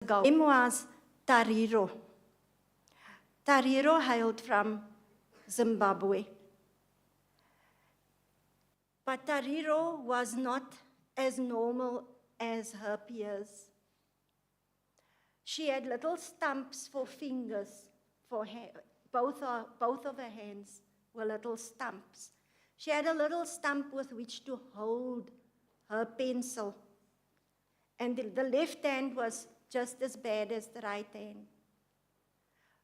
ago. His name was Tariro. Tariro hailed from Zimbabwe. But Tariro was not as normal as her peers. She had little stumps for fingers, for both of her hands were little stumps. She had a little stump with which to hold her pencil. And the left hand was just as bad as the right hand.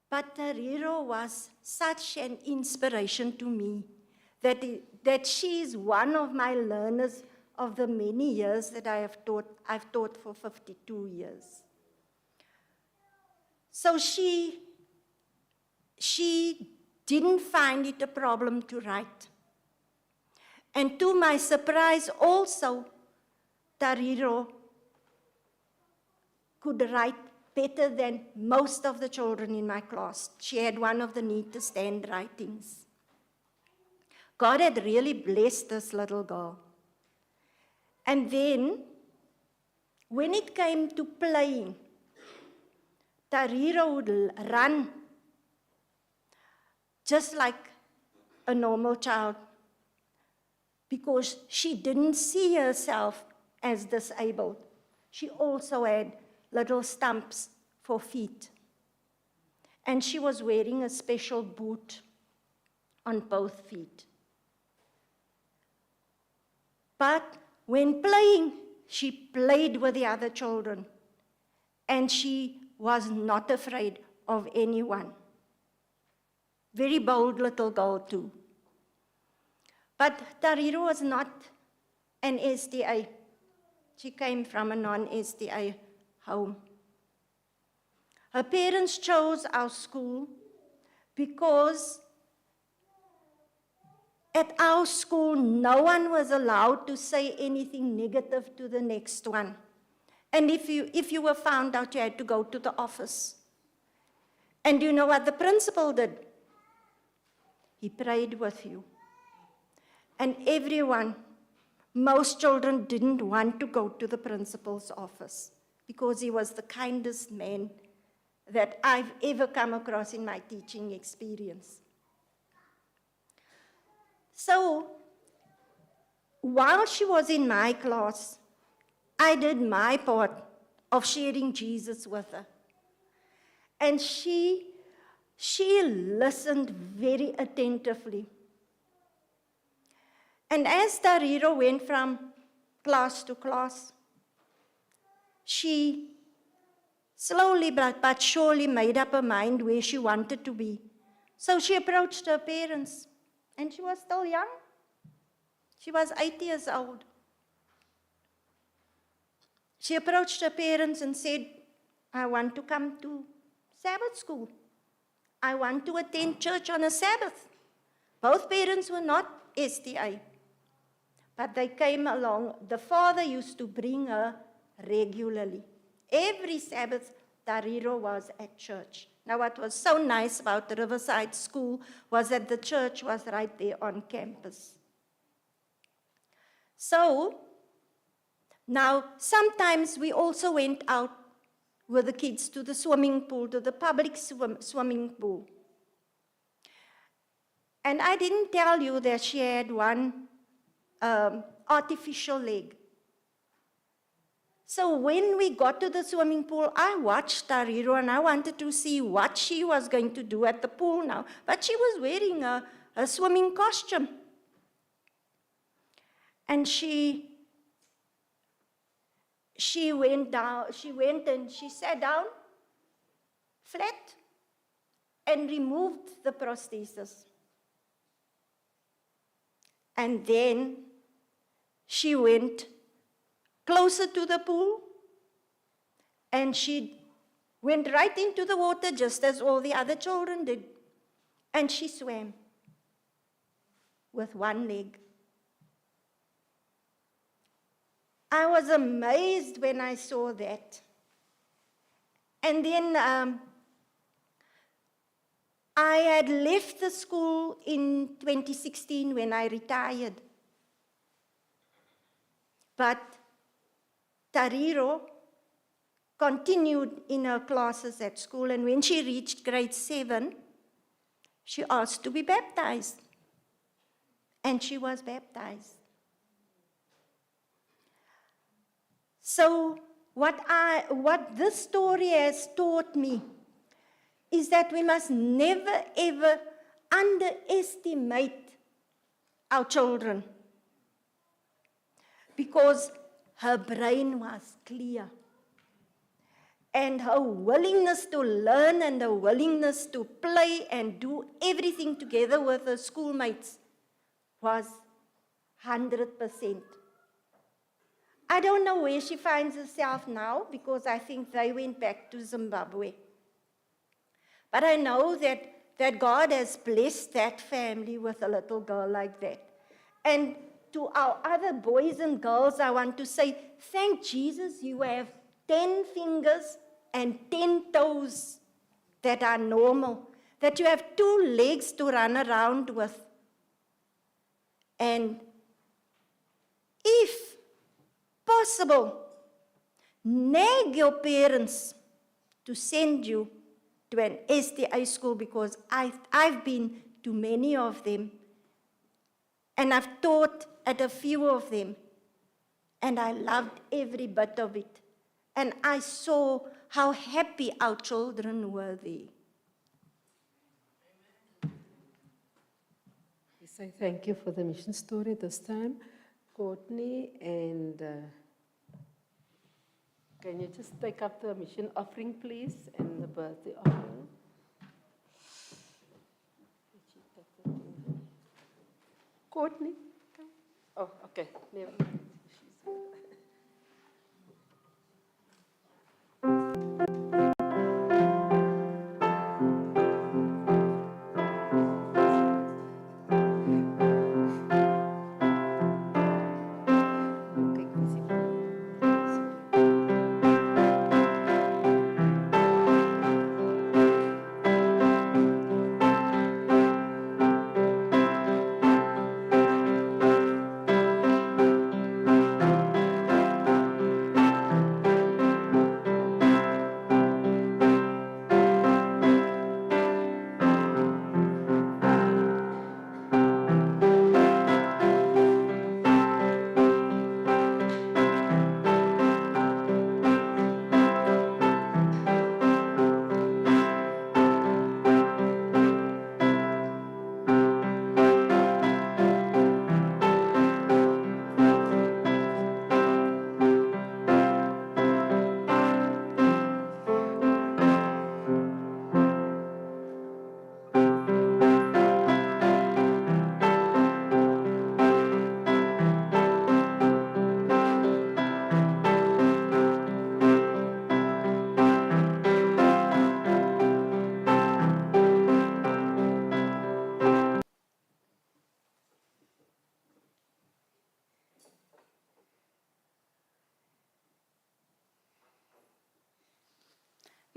But Tariro was such an inspiration to me that she is one of my learners of the many years that I've taught for 52 years. So she didn't find it a problem to write. And to my surprise also, Tariro could write better than most of the children in my class. She had one of the neatest handwritings. God had really blessed this little girl. And then, when it came to playing, Tariro would run just like a normal child because she didn't see herself as disabled. She also had little stumps for feet. And she was wearing a special boot on both feet. But when playing, she played with the other children, and she was not afraid of anyone. Very bold little girl too. But Tariro was not an SDA. She came from a non-SDA home. Her parents chose our school because at our school, no one was allowed to say anything negative to the next one. And if you were found out, you had to go to the office. And you know what the principal did? He prayed with you. And everyone, most children didn't want to go to the principal's office because he was the kindest man that I've ever come across in my teaching experience. So, while she was in my class, I did my part of sharing Jesus with her. And she listened very attentively. And as Tariro went from class to class, she slowly but surely made up her mind where she wanted to be. So she approached her parents, and she was still young. She was 8 years old. She approached her parents and said, I want to come to Sabbath school. I want to attend church on a Sabbath. Both parents were not SDA, but they came along. The father used to bring her regularly. Every Sabbath, Tariro was at church. Now, what was so nice about the Riverside School was that the church was right there on campus. So, now, sometimes we also went out with the kids to the swimming pool, to the public swimming pool. And I didn't tell you that she had one artificial leg. So when we got to the swimming pool, I watched Tariro and I wanted to see what she was going to do at the pool now. But she was wearing a swimming costume. And she went and she sat down flat and removed the prosthesis. And then she went closer to the pool, and she went right into the water just as all the other children did. And she swam with one leg. I was amazed when I saw that. And then I had left the school in 2016 when I retired. But Tariro continued in her classes at school, and when she reached grade 7, she asked to be baptized. And she was baptized. So what this story has taught me is that we must never ever underestimate our children, because her brain was clear. And her willingness to learn and her willingness to play and do everything together with her schoolmates was 100%. I don't know where she finds herself now, because I think they went back to Zimbabwe. But I know that God has blessed that family with a little girl like that. And to our other boys and girls, I want to say, thank Jesus you have 10 fingers and 10 toes that are normal, that you have 2 legs to run around with. And if possible, nag your parents to send you to an SDA school, because I've been to many of them, and I've taught at a few of them, and I loved every bit of it. And I saw how happy our children were there. We say thank you for the mission story this time, Courtney, and can you just take up the mission offering, please, and the birthday offering? Courtney? Oh, okay. Never mind.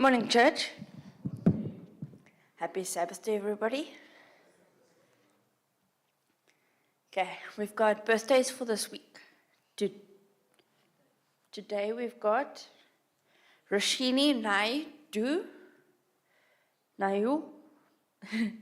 Morning, church. Happy Sabbath to everybody. Okay, we've got birthdays for this week. Today we've got Roshini Nayu,